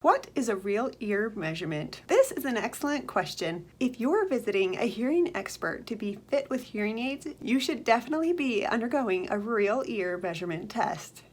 What is a real ear measurement? This is an excellent question. If you're visiting a hearing expert to be fit with hearing aids, you should definitely be undergoing a real ear measurement test.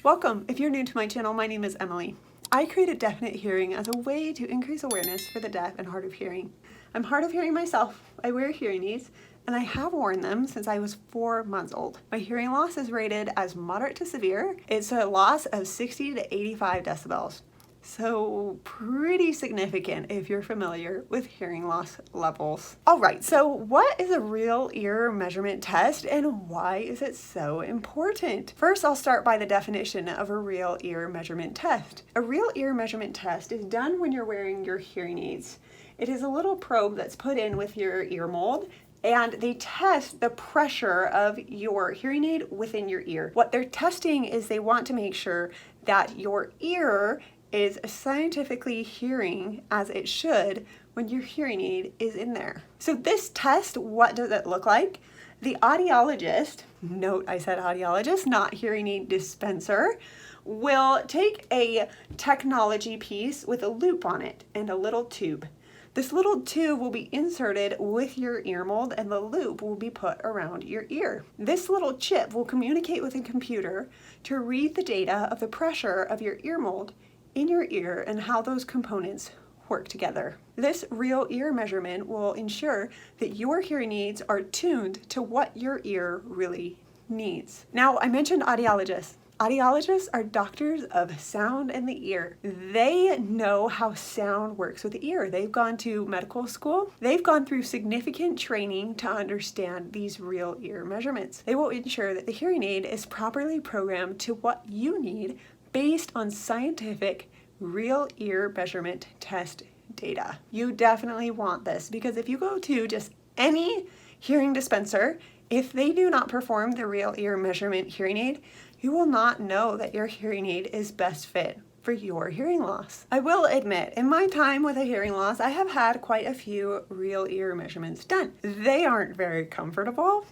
Welcome. If you're new to my channel, my name is Emily. I created Definite Hearing as a way to increase awareness for the deaf and hard of hearing. I'm hard of hearing myself. I wear hearing aids, and I have worn them since I was 4 months old. My hearing loss is rated as moderate to severe. It's a loss of 60 to 85 decibels. So pretty significant if you're familiar with hearing loss levels. All right, so what is a real ear measurement test and why is it so important? First, I'll start by the definition of a real ear measurement test. A real ear measurement test is done when you're wearing your hearing aids. It is a little probe that's put in with your ear mold, and they test the pressure of your hearing aid within your ear. What they're testing is they want to make sure that your ear is scientifically hearing as it should when your hearing aid is in there. So this test, what does it look like? The audiologist, note I said audiologist, not hearing aid dispenser, will take a technology piece with a loop on it and a little tube. This little tube will be inserted with your ear mold and the loop will be put around your ear. This little chip will communicate with a computer to read the data of the pressure of your ear mold in your ear and how those components work together. This real ear measurement will ensure that your hearing aids are tuned to what your ear really needs. Now, I mentioned audiologists. Audiologists are doctors of sound and the ear. They know how sound works with the ear. They've gone to medical school. They've gone through significant training to understand these real ear measurements. They will ensure that the hearing aid is properly programmed to what you need based on scientific real ear measurement test data. You definitely want this because if you go to just any hearing dispenser, if they do not perform the real ear measurement hearing aid, you will not know that your hearing aid is best fit for your hearing loss. I will admit, in my time with a hearing loss, I have had quite a few real ear measurements done. They aren't very comfortable,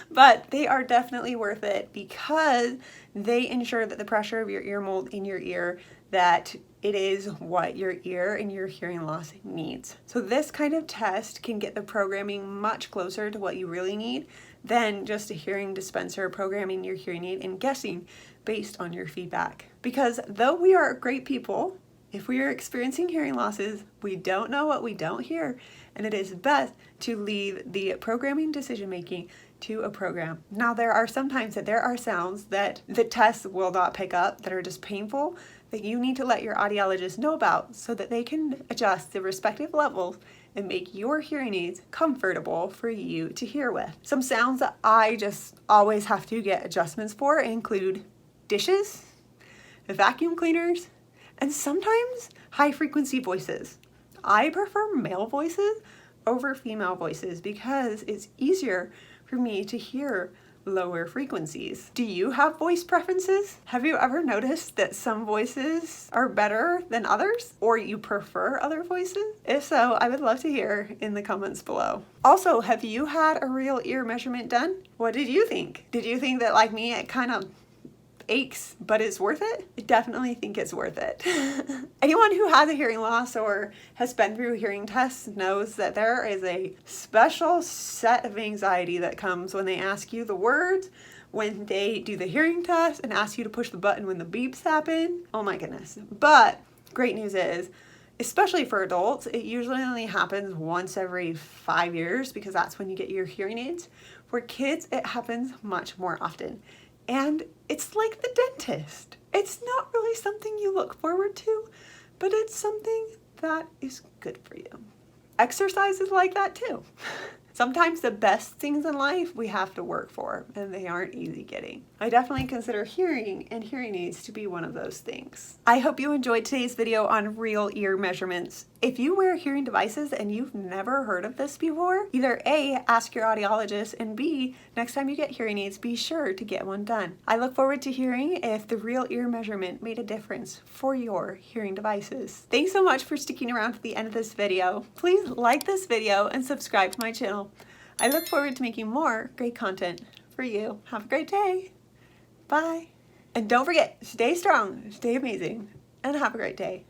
but they are definitely worth it because they ensure that the pressure of your ear mold in your ear, that it is what your ear and your hearing loss needs. So this kind of test can get the programming much closer to what you really need than just a hearing dispenser programming your hearing aid and guessing based on your feedback. Because though we are great people, if we are experiencing hearing losses, we don't know what we don't hear, and it is best to leave the programming decision making to a program. Now, there are sometimes that there are sounds that the test will not pick up that are just painful that you need to let your audiologist know about so that they can adjust the respective levels and make your hearing aids comfortable for you to hear with. Some sounds that I just always have to get adjustments for include dishes, vacuum cleaners, and sometimes high frequency voices. I prefer male voices over female voices because it's easier for me to hear lower frequencies. Do you have voice preferences? Have you ever noticed that some voices are better than others, or you prefer other voices? If so, I would love to hear in the comments below. Also, have you had a real ear measurement done? What did you think? Did you think that, like me, it kind of aches, but it's worth it? I definitely think it's worth it. Anyone who has a hearing loss or has been through hearing tests knows that there is a special set of anxiety that comes when they ask you the words, when they do the hearing test and ask you to push the button when the beeps happen. Oh my goodness. But great news is, especially for adults, it usually only happens once every 5 years because that's when you get your hearing aids. For kids, it happens much more often. And it's like the dentist. It's not really something you look forward to, but it's something that is good for you. Exercise is like that too. Sometimes the best things in life we have to work for, and they aren't easy getting. I definitely consider hearing and hearing aids to be one of those things. I hope you enjoyed today's video on real ear measurements. If you wear hearing devices and you've never heard of this before, either A, ask your audiologist, and B, next time you get hearing aids, be sure to get one done. I look forward to hearing if the real ear measurement made a difference for your hearing devices. Thanks so much for sticking around to the end of this video. Please like this video and subscribe to my channel. I look forward to making more great content for you. Have a great day. Bye. And don't forget, stay strong, stay amazing, and have a great day.